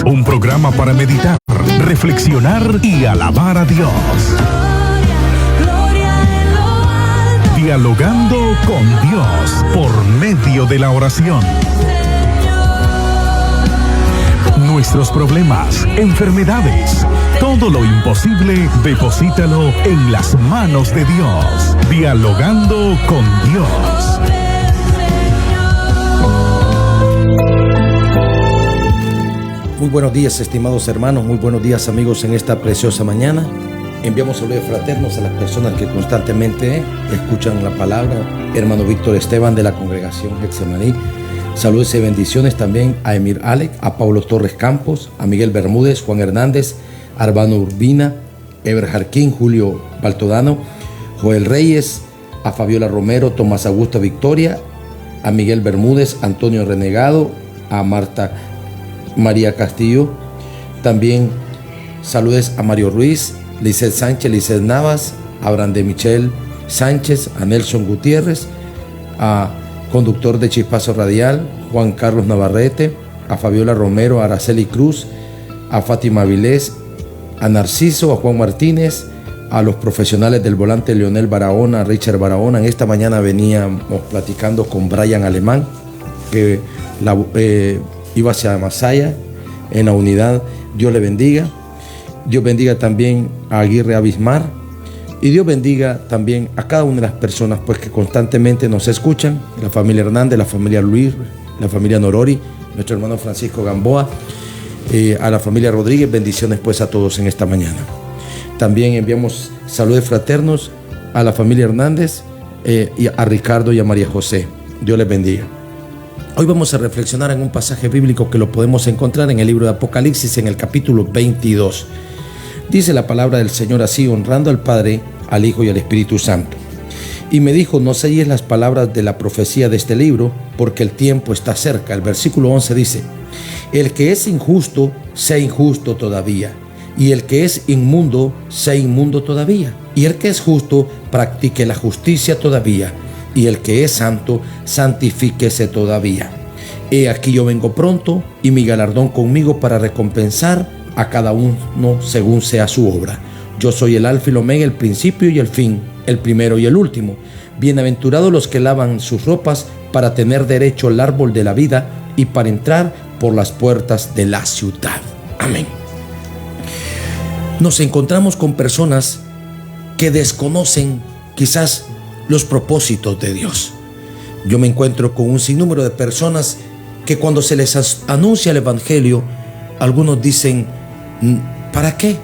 un programa para meditar, reflexionar y alabar a Dios. Dialogando con Dios por medio de la oración. Nuestros problemas, enfermedades, todo lo imposible, deposítalo en las manos de Dios. Dialogando con Dios. Muy buenos días, estimados hermanos, muy buenos días, amigos, en esta preciosa mañana. Enviamos saludos fraternos a las personas que constantemente escuchan la palabra. Hermano Víctor Esteban de la congregación Getsemaní. Saludos y bendiciones también a Emir Alec, a Pablo Torres Campos, a Miguel Bermúdez, Juan Hernández, Arbano Urbina, Eber Jarquín, Julio Baltodano, Joel Reyes, a Fabiola Romero, Tomás Augusto Victoria, a Miguel Bermúdez, Antonio Renegado, a Marta María Castillo. También saludos a Mario Ruiz, Lizeth Sánchez, Lizeth Navas, a Abraham de Michel Sánchez, a Nelson Gutiérrez, a conductor de Chispazo Radial, Juan Carlos Navarrete, a Fabiola Romero, a Araceli Cruz, a Fátima Vilés, a Narciso, a Juan Martínez, a los profesionales del volante Leonel Barahona, Richard Barahona. En esta mañana veníamos platicando con Brian Alemán, que iba hacia Masaya en la unidad. Dios le bendiga. Dios bendiga también a Aguirre Abismar, y Dios bendiga también a cada una de las personas pues que constantemente nos escuchan, la familia Hernández, la familia Luis, la familia Norori, nuestro hermano Francisco Gamboa, a la familia Rodríguez. Bendiciones pues a todos en esta mañana. También enviamos saludos fraternos a la familia Hernández, y a Ricardo y a María José. Dios les bendiga. Hoy vamos a reflexionar en un pasaje bíblico que lo podemos encontrar en el libro de Apocalipsis, en el capítulo 22. Dice la palabra del Señor así: honrando al Padre, al Hijo y al Espíritu Santo. Y me dijo: no selles las palabras de la profecía de este libro, porque el tiempo está cerca. El versículo 11 dice: el que es injusto, sea injusto todavía, y el que es inmundo, sea inmundo todavía, y el que es justo, practique la justicia todavía, y el que es santo, santifíquese todavía. He aquí yo vengo pronto, y mi galardón conmigo para recompensar a cada uno según sea su obra. Yo soy el alfa y el omega, el principio y el fin, el primero y el último. Bienaventurados los que lavan sus ropas para tener derecho al árbol de la vida y para entrar por las puertas de la ciudad. Amén. Nos encontramos con personas que desconocen quizás los propósitos de Dios. Yo me encuentro con un sinnúmero de personas que cuando se les anuncia el evangelio, algunos dicen: ¿para qué?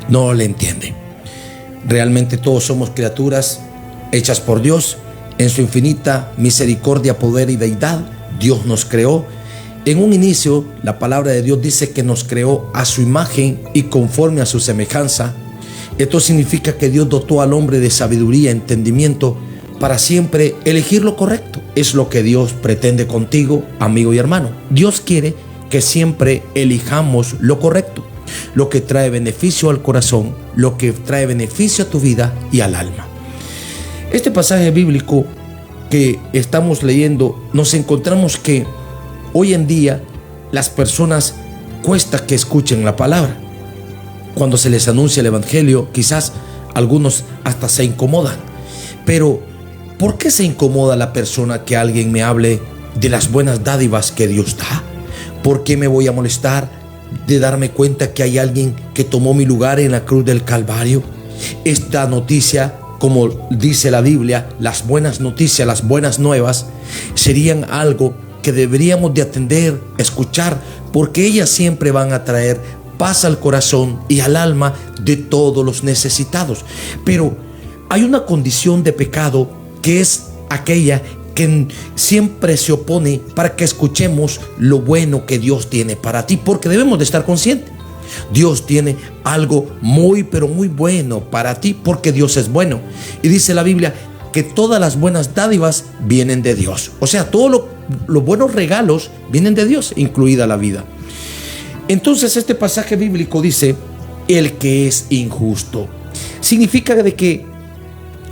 No le entienden. Realmente todos somos criaturas hechas por Dios. En su infinita misericordia, poder y deidad, Dios nos creó. En un inicio, la palabra de Dios dice que nos creó a su imagen y conforme a su semejanza. Esto significa que Dios dotó al hombre de sabiduría, entendimiento, para siempre elegir lo correcto. Es lo que Dios pretende contigo, amigo y hermano. Dios quiere que siempre elijamos lo correcto, lo que trae beneficio al corazón, lo que trae beneficio a tu vida y al alma. Este pasaje bíblico que estamos leyendo, nos encontramos que hoy en día las personas cuesta que escuchen la palabra. Cuando se les anuncia el evangelio, quizás algunos hasta se incomodan. Pero ¿por qué se incomoda la persona que alguien me hable de las buenas dádivas que Dios da? ¿Por qué me voy a molestar de darme cuenta que hay alguien que tomó mi lugar en la cruz del Calvario? Esta noticia, como dice la Biblia, las buenas noticias, las buenas nuevas, serían algo que deberíamos de atender, escuchar, porque ellas siempre van a traer paz al corazón y al alma de todos los necesitados. Pero hay una condición de pecado que es aquella que siempre se opone para que escuchemos lo bueno que Dios tiene para ti, porque debemos de estar conscientes. Dios tiene algo muy, pero muy bueno para ti, porque Dios es bueno. Y dice la Biblia que todas las buenas dádivas vienen de Dios. O sea, todos los buenos regalos vienen de Dios, incluida la vida. Entonces este pasaje bíblico dice: el que es injusto. Significa de que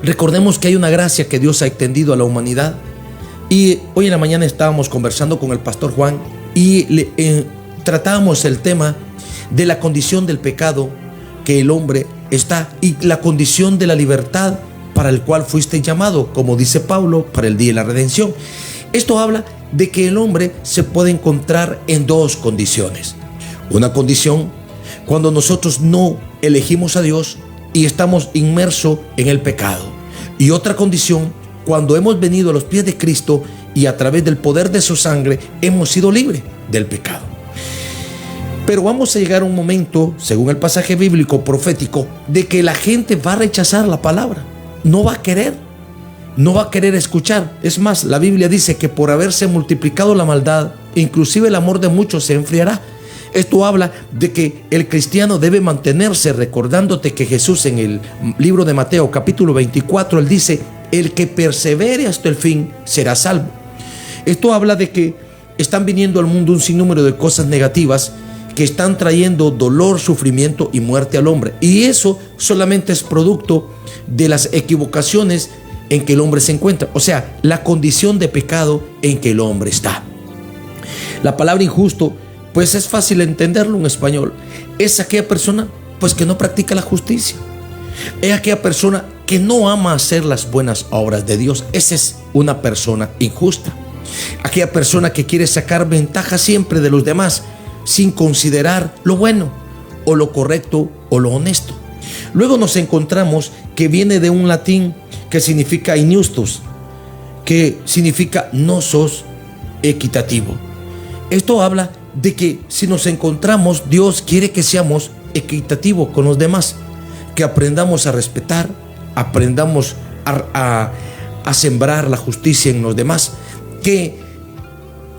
recordemos que hay una gracia que Dios ha extendido a la humanidad. Y hoy en la mañana estábamos conversando con el pastor Juan y tratábamos el tema de la condición del pecado que el hombre está y la condición de la libertad para el cual fuiste llamado, como dice Pablo, para el día de la redención. Esto habla de que el hombre se puede encontrar en dos condiciones. Una condición cuando nosotros no elegimos a Dios y estamos inmersos en el pecado. Y otra condición cuando hemos venido a los pies de Cristo y a través del poder de su sangre hemos sido libres del pecado. Pero vamos a llegar a un momento, según el pasaje bíblico profético, de que la gente va a rechazar la palabra. No va a querer escuchar. Es más, la Biblia dice que por haberse multiplicado la maldad, inclusive el amor de muchos se enfriará. Esto habla de que el cristiano debe mantenerse recordándote que Jesús en el libro de Mateo capítulo 24, él dice: el que persevere hasta el fin será salvo. Esto habla de que están viniendo al mundo un sinnúmero de cosas negativas que están trayendo dolor, sufrimiento y muerte al hombre. Y eso solamente es producto de las equivocaciones en que el hombre se encuentra. O sea, la condición de pecado en que el hombre está. La palabra injusto, pues es fácil entenderlo en español. Es aquella persona, pues, que no practica la justicia. Es aquella persona que no ama hacer las buenas obras de Dios. Esa es una persona injusta. Aquella persona que quiere sacar ventaja siempre de los demás, sin considerar lo bueno o lo correcto o lo honesto. Luego nos encontramos que viene de un latín que significa injustus, que significa no sos equitativo. Esto habla de que si nos encontramos, Dios quiere que seamos equitativos con los demás, que aprendamos a respetar, aprendamos a sembrar la justicia en los demás, que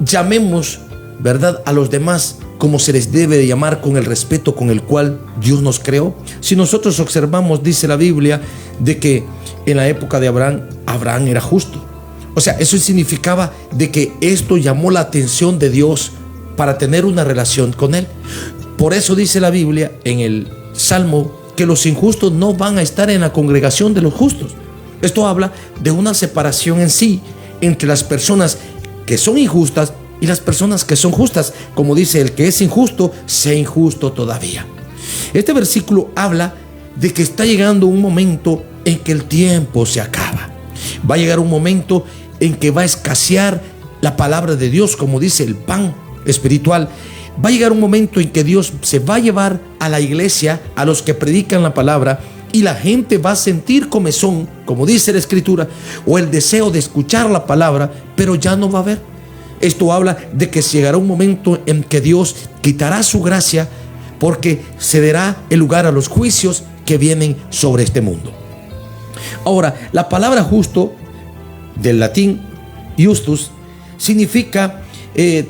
llamemos, ¿verdad?, a los demás como se les debe de llamar, con el respeto con el cual Dios nos creó. Si nosotros observamos, dice la Biblia, de que en la época de Abraham era justo. O sea, eso significaba de que esto llamó la atención de Dios para tener una relación con Él. Por eso dice la Biblia en el Salmo que los injustos no van a estar en la congregación de los justos. Esto habla de una separación en sí entre las personas que son injustas y las personas que son justas. Como dice, el que es injusto, sea injusto todavía. Este versículo habla de que está llegando un momento en que el tiempo se acaba. Va a llegar un momento en que va a escasear la palabra de Dios, como dice el pan espiritual. Va a llegar un momento en que Dios se va a llevar a la iglesia, a los que predican la palabra, y la gente va a sentir comezón, como dice la Escritura, o el deseo de escuchar la palabra, pero ya no va a haber. Esto habla de que llegará un momento en que Dios quitará su gracia, porque cederá el lugar a los juicios que vienen sobre este mundo. Ahora, la palabra justo, del latín justus, significa,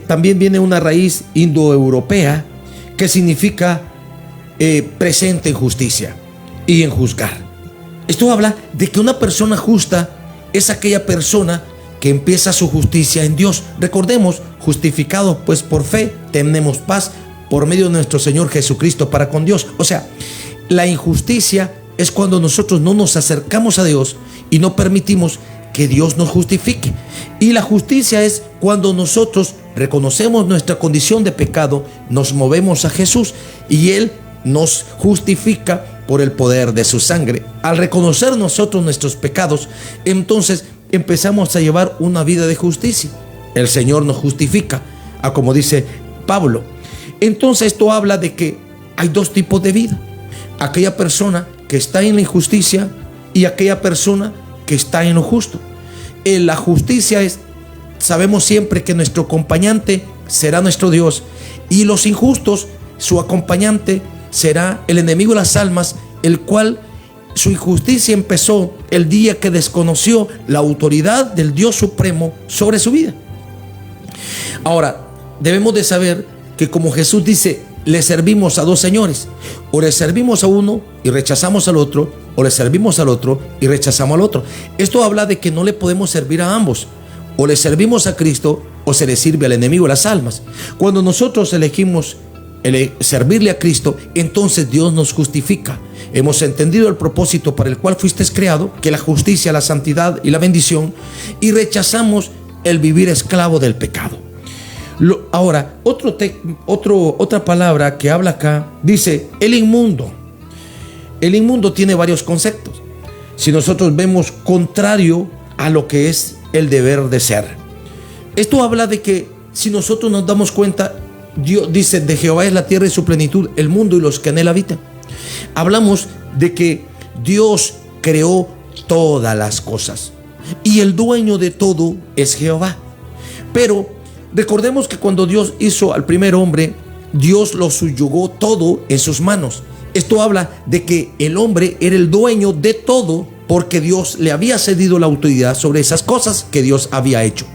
también viene una raíz indoeuropea que significa presente en justicia y en juzgar. Esto habla de que una persona justa es aquella persona que empieza su justicia en Dios. Recordemos, justificados pues por fe, tenemos paz por medio de nuestro Señor Jesucristo para con Dios. O sea, la injusticia es cuando nosotros no nos acercamos a Dios y no permitimos que Dios nos justifique. Y la justicia es cuando nosotros reconocemos nuestra condición de pecado, nos movemos a Jesús y Él nos justifica por el poder de su sangre. Al reconocer nosotros nuestros pecados, entonces empezamos a llevar una vida de justicia. El Señor nos justifica, como dice Pablo. Entonces esto habla de que hay dos tipos de vida: aquella persona que está en la injusticia y aquella persona que está en lo justo. En la justicia sabemos siempre que nuestro acompañante será nuestro Dios, y los injustos, su acompañante será el enemigo de las almas, el cual su injusticia empezó el día que desconoció la autoridad del Dios Supremo sobre su vida. Ahora, debemos de saber que, como Jesús dice, le servimos a dos señores: o le servimos a uno y rechazamos al otro, o le servimos al otro y rechazamos al otro. Esto habla de que no le podemos servir a ambos: o le servimos a Cristo o se le sirve al enemigo de las almas. Cuando nosotros elegimos servirle a Cristo, entonces Dios nos justifica. Hemos entendido el propósito para el cual fuiste creado, que la justicia, la santidad y la bendición, y rechazamos el vivir esclavo del pecado. Ahora, otra palabra que habla acá, dice el inmundo. El inmundo tiene varios conceptos. Si nosotros vemos contrario a lo que es el deber de ser. Esto habla de que si nosotros nos damos cuenta, Dios dice, de Jehová es la tierra y su plenitud, el mundo y los que en él habitan. Hablamos de que Dios creó todas las cosas y el dueño de todo es Jehová. Pero recordemos que cuando Dios hizo al primer hombre, Dios lo subyugó todo en sus manos. Esto habla de que el hombre era el dueño de todo porque Dios le había cedido la autoridad sobre esas cosas que Dios había hecho.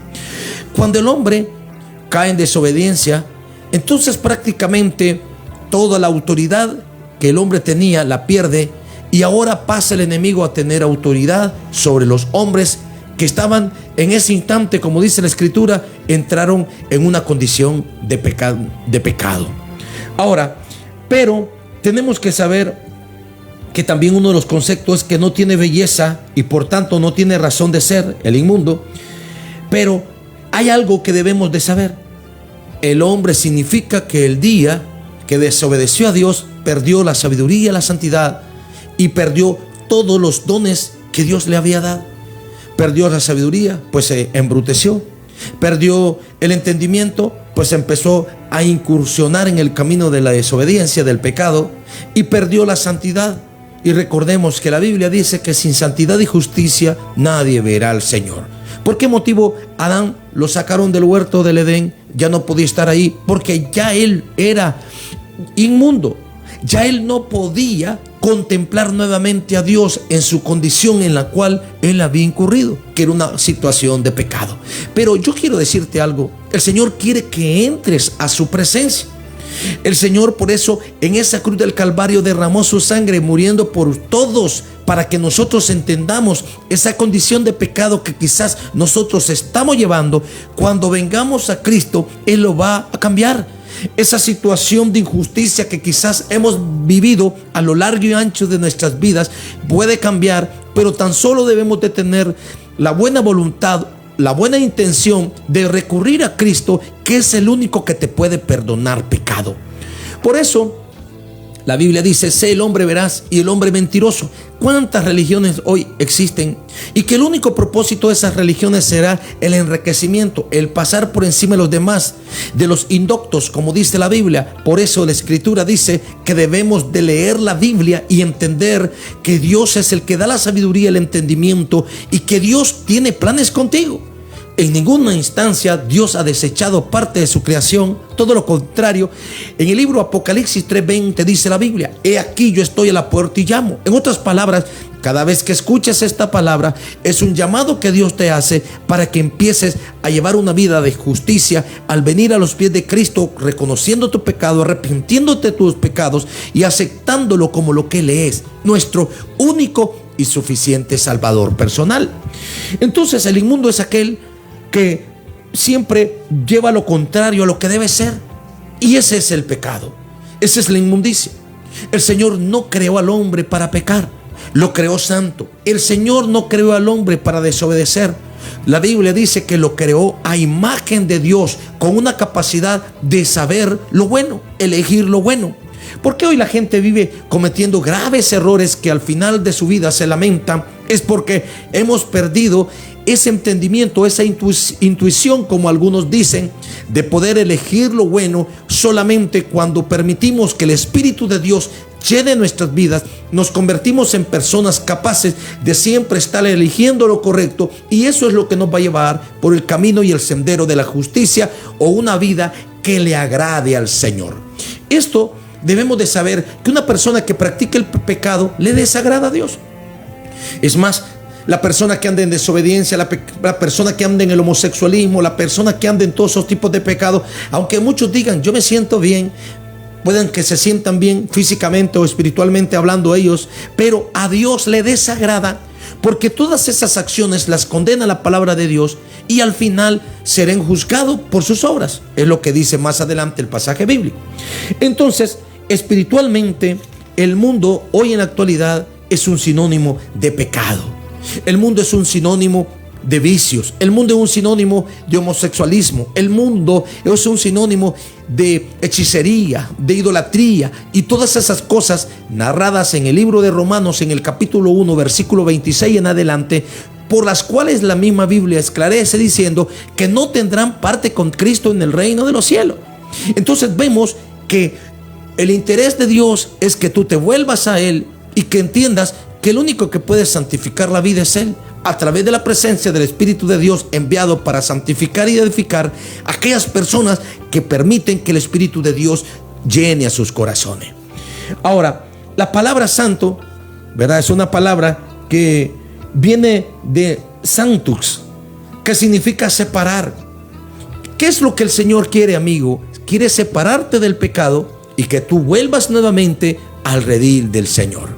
Cuando el hombre cae en desobediencia, entonces prácticamente toda la autoridad que el hombre tenía la pierde y ahora pasa el enemigo a tener autoridad sobre los hombres que estaban en ese instante, como dice la Escritura, entraron en una condición de pecado. Ahora, pero tenemos que saber que también uno de los conceptos es que no tiene belleza y por tanto no tiene razón de ser, el inmundo. Pero hay algo que debemos de saber. El hombre significa que el día que desobedeció a Dios perdió la sabiduría, la santidad y perdió todos los dones que Dios le había dado. Perdió la sabiduría, pues se embruteció. Perdió el entendimiento, pues empezó a incursionar en el camino de la desobediencia, del pecado, y perdió la santidad. Y recordemos que la Biblia dice que sin santidad y justicia nadie verá al Señor. ¿Por qué motivo Adán lo sacaron del huerto del Edén? Ya no podía estar ahí porque ya él era inmundo. Ya él no podía contemplar nuevamente a Dios en su condición en la cual él había incurrido, que era una situación de pecado. Pero yo quiero decirte algo, el Señor quiere que entres a su presencia. El Señor por eso en esa cruz del Calvario derramó su sangre muriendo por todos, para que nosotros entendamos esa condición de pecado que quizás nosotros estamos llevando. Cuando vengamos a Cristo, Él lo va a cambiar. Esa situación de injusticia que quizás hemos vivido a lo largo y ancho de nuestras vidas puede cambiar, pero tan solo debemos de tener la buena voluntad, la buena intención de recurrir a Cristo, que es el único que te puede perdonar pecado. Por eso la Biblia dice: sé el hombre veraz y el hombre mentiroso. ¿Cuántas religiones hoy existen? Y que el único propósito de esas religiones será el enriquecimiento, el pasar por encima de los demás, de los indoctos, como dice la Biblia. Por eso la Escritura dice que debemos de leer la Biblia y entender que Dios es el que da la sabiduría, el entendimiento, y que Dios tiene planes contigo. En ninguna instancia Dios ha desechado parte de su creación, todo lo contrario. En el libro Apocalipsis 3:20 dice la Biblia: he aquí yo estoy a la puerta y llamo. En otras palabras, cada vez que escuches esta palabra, es un llamado que Dios te hace para que empieces a llevar una vida de justicia al venir a los pies de Cristo, reconociendo tu pecado, arrepintiéndote de tus pecados y aceptándolo como lo que Él es, nuestro único y suficiente Salvador personal. Entonces el inmundo es aquel que siempre lleva lo contrario a lo que debe ser, y ese es el pecado, esa es la inmundicia. El Señor no creó al hombre para pecar, lo creó santo. El Señor no creó al hombre para desobedecer. La Biblia dice que lo creó a imagen de Dios, con una capacidad de saber lo bueno, elegir lo bueno. ¿Por qué hoy la gente vive cometiendo graves errores que al final de su vida se lamentan? Es porque hemos perdido ese entendimiento, esa intuición, como algunos dicen, de poder elegir lo bueno. Solamente cuando permitimos que el Espíritu de Dios llene nuestras vidas, nos convertimos en personas capaces de siempre estar eligiendo lo correcto, y eso es lo que nos va a llevar por el camino y el sendero de la justicia, o una vida que le agrade al Señor. Esto debemos de saber, que una persona que practica el pecado le desagrada a Dios. Es más, la persona que anda en desobediencia, la persona que anda en el homosexualismo, la persona que anda en todos esos tipos de pecados, aunque muchos digan yo me siento bien, pueden que se sientan bien físicamente o espiritualmente hablando ellos, pero a Dios le desagrada, porque todas esas acciones las condena la palabra de Dios y al final serán juzgados por sus obras. Es lo que dice más adelante el pasaje bíblico. Entonces, espiritualmente, el mundo hoy en la actualidad es un sinónimo de pecado. El mundo es un sinónimo de vicios. El mundo es un sinónimo de homosexualismo. El mundo es un sinónimo de hechicería, de idolatría y todas esas cosas narradas en el libro de Romanos, en el capítulo 1, versículo 26 en adelante, por las cuales la misma Biblia esclarece diciendo que no tendrán parte con Cristo en el reino de los cielos. Entonces vemos que el interés de Dios es que tú te vuelvas a Él y que entiendas que el único que puede santificar la vida es Él, a través de la presencia del Espíritu de Dios enviado para santificar y edificar a aquellas personas que permiten que el Espíritu de Dios llene a sus corazones. Ahora, la palabra santo, ¿verdad? Es una palabra que viene de sanctus, que significa separar. ¿Qué es lo que el Señor quiere, amigo? Quiere separarte del pecado y que tú vuelvas nuevamente al redil del Señor.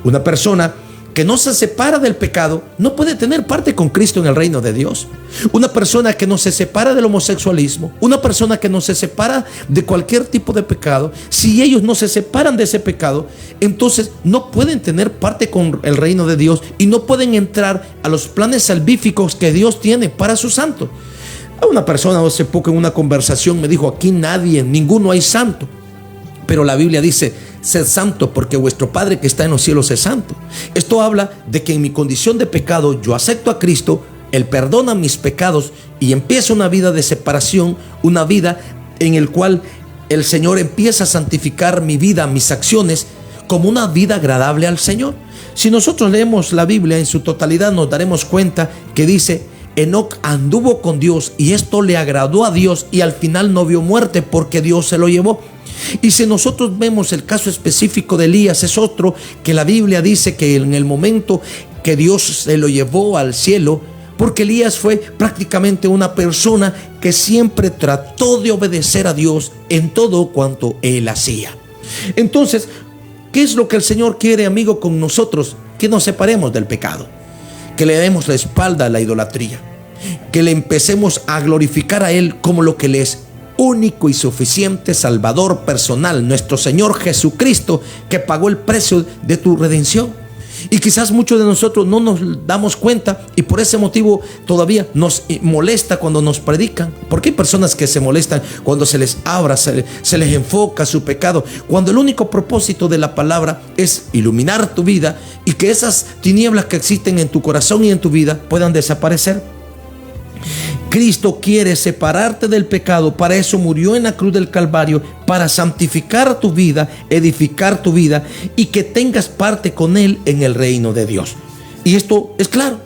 Una persona que no se separa del pecado no puede tener parte con Cristo en el reino de Dios. Una persona que no se separa del homosexualismo, una persona que no se separa de cualquier tipo de pecado, si ellos no se separan de ese pecado, entonces no pueden tener parte con el reino de Dios y no pueden entrar a los planes salvíficos que Dios tiene para sus santos. Una persona hace poco en una conversación me dijo: aquí nadie, ninguno hay santo. Pero la Biblia dice: sed santo porque vuestro Padre que está en los cielos es santo. Esto habla de que en mi condición de pecado yo acepto a Cristo, Él perdona mis pecados y empieza una vida de separación, una vida en el cual el Señor empieza a santificar mi vida, mis acciones, como una vida agradable al Señor. Si nosotros leemos la Biblia en su totalidad, nos daremos cuenta que dice: Enoc anduvo con Dios y esto le agradó a Dios, y al final no vio muerte porque Dios se lo llevó. Y si nosotros vemos el caso específico de Elías, es otro que la Biblia dice que en el momento que Dios se lo llevó al cielo, porque Elías fue prácticamente una persona que siempre trató de obedecer a Dios en todo cuanto él hacía. Entonces, ¿qué es lo que el Señor quiere, amigo, con nosotros? Que nos separemos del pecado, que le demos la espalda a la idolatría, que le empecemos a glorificar a Él como lo que Él es: único y suficiente Salvador personal, nuestro Señor Jesucristo, que pagó el precio de tu redención. Y quizás muchos de nosotros no nos damos cuenta, y por ese motivo todavía nos molesta cuando nos predican, porque hay personas que se molestan cuando se les habla, se les enfoca su pecado, cuando el único propósito de la palabra es iluminar tu vida y que esas tinieblas que existen en tu corazón y en tu vida puedan desaparecer. Cristo quiere separarte del pecado, para eso murió en la cruz del Calvario, para santificar tu vida, edificar tu vida y que tengas parte con Él en el reino de Dios. Y esto es claro: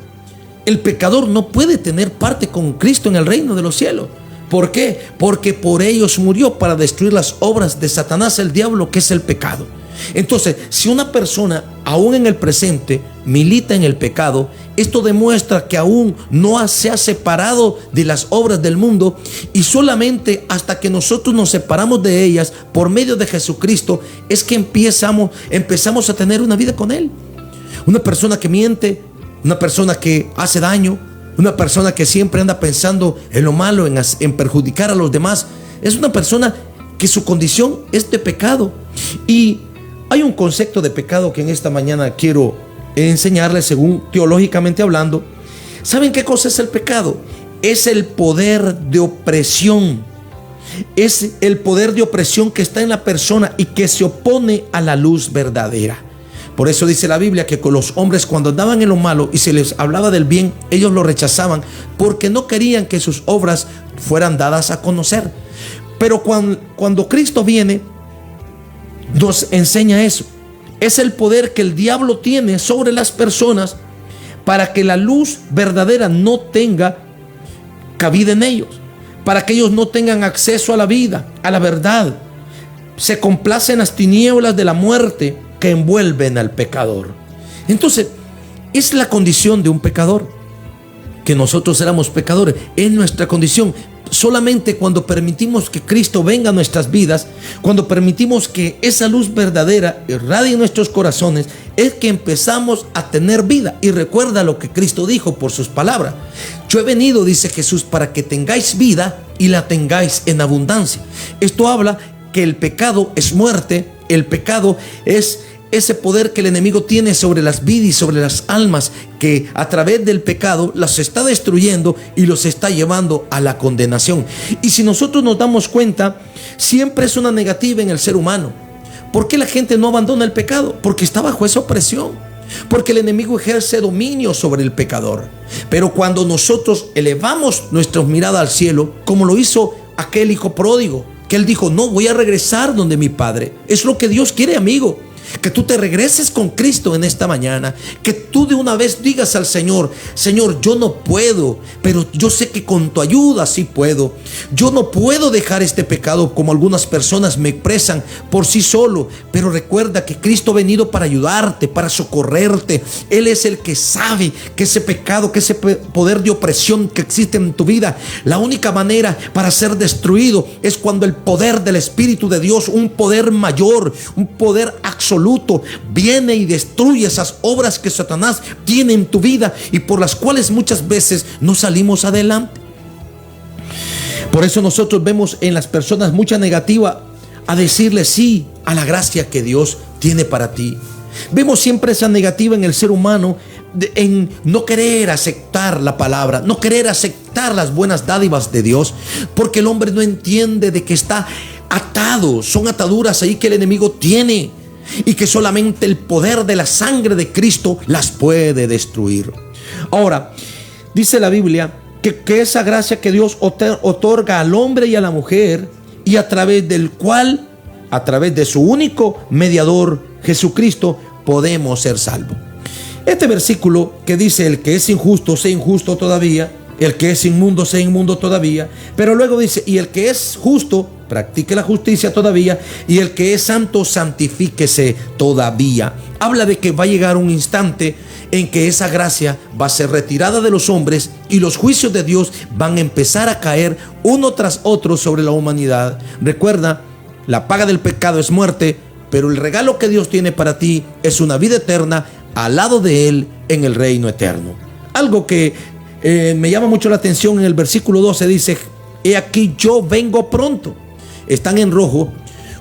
el pecador no puede tener parte con Cristo en el reino de los cielos. ¿Por qué? Porque por ellos murió, para destruir las obras de Satanás, el diablo, que es el pecado. Entonces, si una persona aún en el presente milita en el pecado, esto demuestra que aún no se ha separado de las obras del mundo, y solamente hasta que nosotros nos separamos de ellas por medio de Jesucristo es que empezamos a tener una vida con Él. Una persona que miente, una persona que hace daño, una persona que siempre anda pensando en lo malo, en perjudicar a los demás, es una persona que su condición es de pecado. Y hay un concepto de pecado que en esta mañana quiero enseñarles, según teológicamente hablando. ¿Saben qué cosa es el pecado? Es el poder de opresión. Es el poder de opresión que está en la persona y que se opone a la luz verdadera. Por eso dice la Biblia que con los hombres, cuando andaban en lo malo y se les hablaba del bien, ellos lo rechazaban porque no querían que sus obras fueran dadas a conocer. Pero cuando Cristo viene, nos enseña eso. Es el poder que el diablo tiene sobre las personas para que la luz verdadera no tenga cabida en ellos, para que ellos no tengan acceso a la vida, a la verdad. Se complace en las tinieblas de la muerte que envuelven al pecador. Entonces, es la condición de un pecador, que nosotros éramos pecadores. Es nuestra condición. Solamente cuando permitimos que Cristo venga a nuestras vidas, cuando permitimos que esa luz verdadera irradie en nuestros corazones, es que empezamos a tener vida. Y recuerda lo que Cristo dijo por sus palabras: yo he venido, dice Jesús, para que tengáis vida y la tengáis en abundancia. Esto habla que el pecado es muerte, el pecado es ese poder que el enemigo tiene sobre las vidas y sobre las almas, que a través del pecado las está destruyendo y los está llevando a la condenación. Y si nosotros nos damos cuenta, siempre es una negativa en el ser humano. ¿Por qué la gente no abandona el pecado? Porque está bajo esa opresión, porque el enemigo ejerce dominio sobre el pecador. Pero cuando nosotros elevamos nuestra mirada al cielo, como lo hizo aquel hijo pródigo, que él dijo: no, voy a regresar donde mi padre. Es lo que Dios quiere, amigo, que tú te regreses con Cristo en esta mañana, que tú de una vez digas al Señor: Señor, yo no puedo, pero yo sé que con tu ayuda sí puedo. Yo no puedo dejar este pecado como algunas personas me expresan por sí solo, pero recuerda que Cristo ha venido para ayudarte, para socorrerte. Él es el que sabe que ese pecado, que ese poder de opresión que existe en tu vida, la única manera para ser destruido es cuando el poder del Espíritu de Dios, un poder mayor, un poder absoluto, viene y destruye esas obras que Satanás tiene en tu vida y por las cuales muchas veces no salimos adelante. Por eso nosotros vemos en las personas mucha negativa a decirle sí a la gracia que Dios tiene para ti. Vemos siempre esa negativa en el ser humano, en no querer aceptar la palabra, no querer aceptar las buenas dádivas de Dios, porque el hombre no entiende de que está atado, son ataduras ahí que el enemigo tiene, y que solamente el poder de la sangre de Cristo las puede destruir. Ahora, dice la Biblia que esa gracia que Dios otorga al hombre y a la mujer, y a través del cual, a través de su único mediador, Jesucristo, podemos ser salvos. Este versículo que dice: el que es injusto, sea injusto todavía, el que es inmundo, sea inmundo todavía, pero luego dice: y el que es justo, practique la justicia todavía, y el que es santo, santifíquese todavía. Habla de que va a llegar un instante en que esa gracia va a ser retirada de los hombres y los juicios de Dios van a empezar a caer uno tras otro sobre la humanidad. Recuerda, la paga del pecado es muerte, pero el regalo que Dios tiene para ti es una vida eterna al lado de Él en el reino eterno. Algo que me llama mucho la atención en el versículo 12 dice: he aquí yo vengo pronto. Están en rojo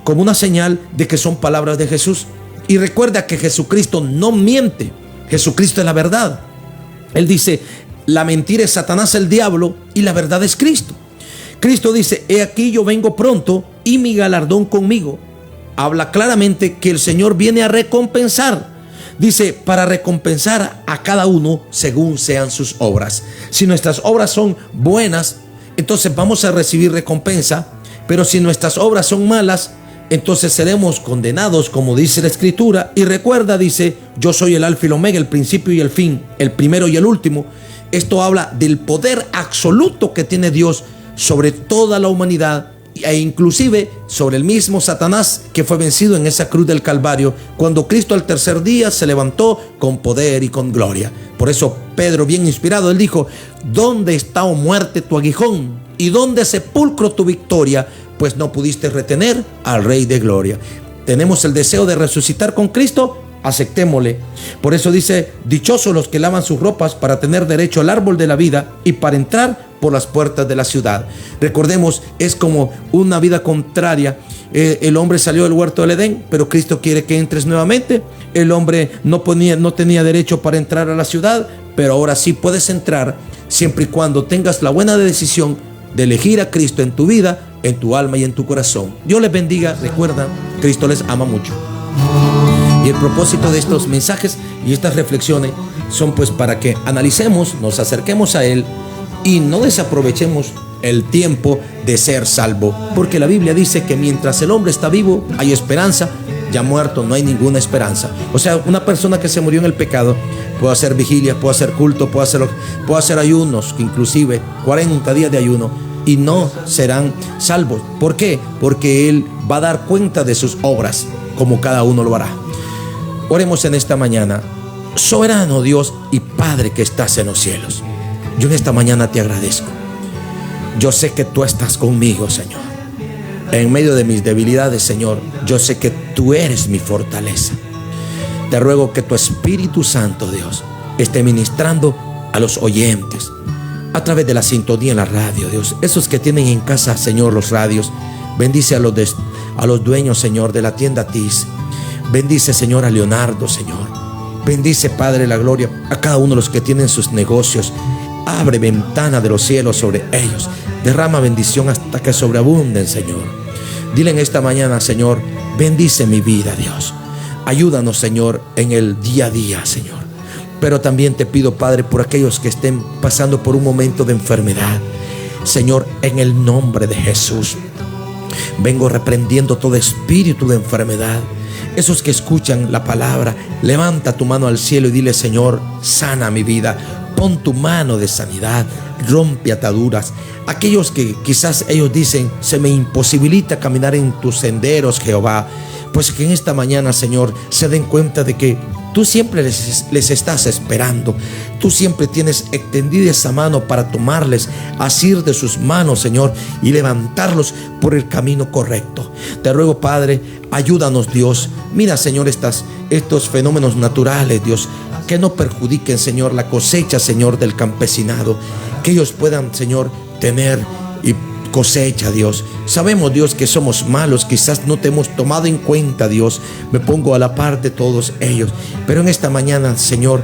como una señal de que son palabras de Jesús. Y recuerda que Jesucristo no miente. Jesucristo es la verdad. Él dice: la mentira es Satanás, el diablo, y la verdad es Cristo. Cristo dice: he aquí yo vengo pronto y mi galardón conmigo. Habla claramente que el Señor viene a recompensar. Dice: para recompensar a cada uno según sean sus obras. Si nuestras obras son buenas, entonces vamos a recibir recompensa. Pero si nuestras obras son malas, entonces seremos condenados, como dice la Escritura. Y recuerda, dice: yo soy el alfa y el omega, el principio y el fin, el primero y el último. Esto habla del poder absoluto que tiene Dios sobre toda la humanidad, e inclusive sobre el mismo Satanás, que fue vencido en esa cruz del Calvario, cuando Cristo al tercer día se levantó con poder y con gloria. Por eso Pedro, bien inspirado, él dijo: ¿dónde está, oh muerte, tu aguijón? ¿Y dónde, sepulcro, tu victoria? Pues no pudiste retener al Rey de Gloria. Tenemos el deseo de resucitar con Cristo, aceptémosle. Por eso dice: dichosos los que lavan sus ropas para tener derecho al árbol de la vida y para entrar por las puertas de la ciudad. Recordemos, es como una vida contraria. El hombre salió del huerto del Edén, pero Cristo quiere que entres nuevamente. El hombre no tenía derecho para entrar a la ciudad, pero ahora sí puedes entrar, siempre y cuando tengas la buena decisión de elegir a Cristo en tu vida, en tu alma y en tu corazón. Dios les bendiga. Recuerda, Cristo les ama mucho. Y el propósito de estos mensajes y estas reflexiones son pues para que analicemos, nos acerquemos a Él y no desaprovechemos el tiempo de ser salvo, porque la Biblia dice que mientras el hombre está vivo hay esperanza, ya muerto no hay ninguna esperanza. O sea, una persona que se murió en el pecado puede hacer vigilia, puede hacer culto, puede hacer ayunos, inclusive 40 días de ayuno, y no serán salvos. ¿Por qué? Porque Él va a dar cuenta de sus obras, como cada uno lo hará. Oremos en esta mañana. Soberano Dios y Padre que estás en los cielos, yo en esta mañana te agradezco. Yo sé que tú estás conmigo, Señor. En medio de mis debilidades, Señor, yo sé que tú eres mi fortaleza. Te ruego que tu Espíritu Santo, Dios, esté ministrando a los oyentes a través de la sintonía en la radio, Dios. Esos que tienen en casa, Señor, los radios. Bendice a los dueños, Señor, de la tienda TIS. Bendice, Señor, a Leonardo, Señor. Bendice, Padre de la gloria, a cada uno de los que tienen sus negocios. Abre ventana de los cielos sobre ellos. Derrama bendición hasta que sobreabunden, Señor. Dile en esta mañana, Señor, bendice mi vida, Dios. Ayúdanos, Señor, en el día a día, Señor. Pero también te pido, Padre, por aquellos que estén pasando por un momento de enfermedad. Señor, en el nombre de Jesús, vengo reprendiendo todo espíritu de enfermedad. Esos que escuchan la palabra, levanta tu mano al cielo y dile: Señor, sana mi vida. Pon tu mano de sanidad, rompe ataduras. Aquellos que quizás ellos dicen: se me imposibilita caminar en tus senderos, Jehová. Pues que en esta mañana, Señor, se den cuenta de que tú siempre les estás esperando. Tú siempre tienes extendida esa mano para tomarles, asir de sus manos, Señor, y levantarlos por el camino correcto. Te ruego, Padre, ayúdanos, Dios. Mira, Señor, estos fenómenos naturales, Dios, que no perjudiquen, Señor, la cosecha, Señor, del campesinado. Que ellos puedan, Señor, tener y cosecha, Dios. Sabemos, Dios, que somos malos, quizás no te hemos tomado en cuenta, Dios. Me pongo a la par de todos ellos, pero en esta mañana, Señor,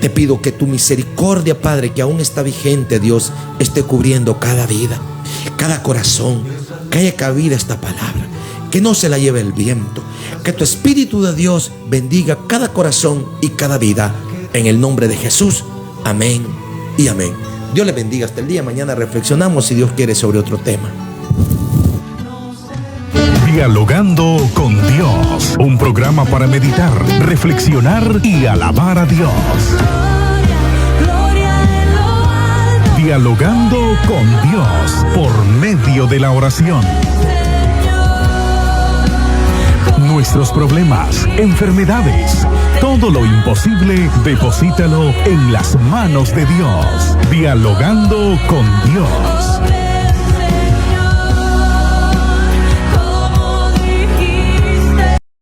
te pido que tu misericordia, Padre, que aún está vigente, Dios, esté cubriendo cada vida, cada corazón, que haya cabida esta palabra, que no se la lleve el viento, que tu Espíritu de Dios bendiga cada corazón y cada vida, en el nombre de Jesús. Amén y amén. Dios le bendiga. Hasta el día de mañana reflexionamos, si Dios quiere, sobre otro tema. Dialogando con Dios, un programa para meditar, reflexionar y alabar a Dios. Dialogando con Dios por medio de la oración. Nuestros problemas, enfermedades, todo lo imposible, deposítalo en las manos de Dios. Dialogando con Dios.